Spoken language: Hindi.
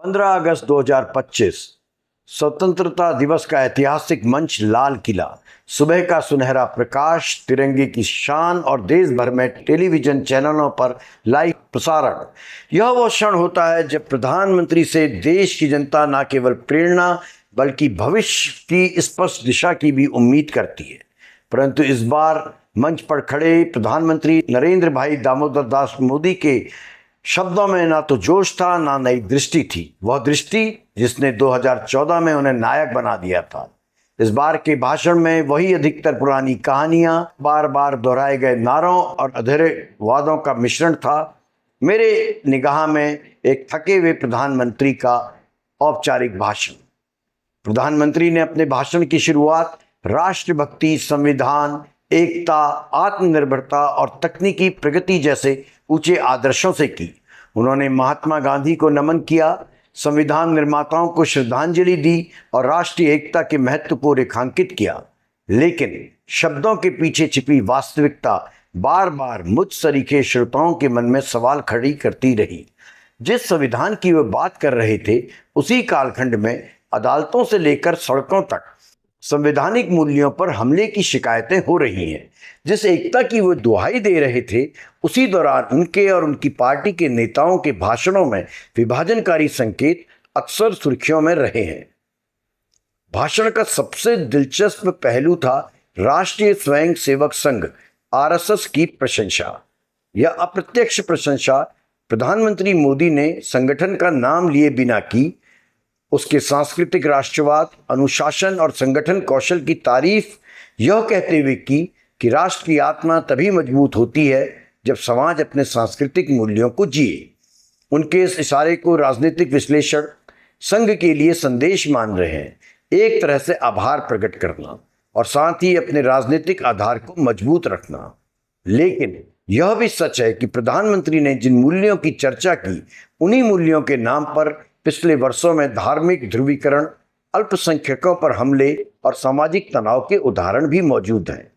15 अगस्त 2025 स्वतंत्रता दिवस का ऐतिहासिक मंच लाल किला। सुबह का सुनहरा प्रकाश, तिरंगे की शान और देश भर में टेलीविजन चैनलों पर लाइव प्रसारण। यह वो क्षण होता है जब प्रधानमंत्री से देश की जनता न केवल प्रेरणा बल्कि भविष्य की स्पष्ट दिशा की भी उम्मीद करती है। परंतु इस बार मंच पर खड़े प्रधानमंत्री नरेंद्र भाई दामोदर दास मोदी के शब्दों में ना तो जोश था, ना नई दृष्टि थी। वह दृष्टि जिसने 2014 में उन्हें नायक बना दिया था। इस बार के भाषण में वही अधिकतर पुरानी कहानियां, बार बार दोहराए गए नारों और अधूरे वादों का मिश्रण था। मेरे निगाह में एक थके हुए प्रधानमंत्री का औपचारिक भाषण। प्रधानमंत्री ने अपने भाषण की शुरुआत राष्ट्रभक्ति, संविधान, एकता, आत्मनिर्भरता और तकनीकी प्रगति जैसे ऊंचे आदर्शों से की। उन्होंने महात्मा गांधी को नमन किया, संविधान निर्माताओं को श्रद्धांजलि दी और राष्ट्रीय एकता के महत्व को रेखांकित किया। लेकिन शब्दों के पीछे छिपी वास्तविकता बार बार मुझ सरीखे श्रोताओं के मन में सवाल खड़ी करती रही। जिस संविधान की वे बात कर रहे थे, उसी कालखंड में अदालतों से लेकर सड़कों तक संवैधानिक मूल्यों पर हमले की शिकायतें हो रही हैं। जिस एकता की वो दुहाई दे रहे थे, उसी दौरान उनके और उनकी पार्टी के नेताओं के भाषणों में विभाजनकारी संकेत अक्सर सुर्खियों में रहे हैं। भाषण का सबसे दिलचस्प पहलू था राष्ट्रीय स्वयं सेवक संघ आरएसएस की प्रशंसा। यह अप्रत्यक्ष प्रशंसा प्रधानमंत्री मोदी ने संगठन का नाम लिए बिना की। उसके सांस्कृतिक राष्ट्रवाद, अनुशासन और संगठन कौशल की तारीफ यह कहते हुए की कि राष्ट्र की आत्मा तभी मजबूत होती है जब समाज अपने सांस्कृतिक मूल्यों को जिए। उनके इस इशारे को राजनीतिक विश्लेषण संघ के लिए संदेश मान रहे हैं, एक तरह से आभार प्रकट करना और साथ ही अपने राजनीतिक आधार को मजबूत रखना। लेकिन यह भी सच है कि प्रधानमंत्री ने जिन मूल्यों की चर्चा की, उन्हीं मूल्यों के नाम पर पिछले वर्षों में धार्मिक ध्रुवीकरण, अल्पसंख्यकों पर हमले और सामाजिक तनाव के उदाहरण भी मौजूद हैं।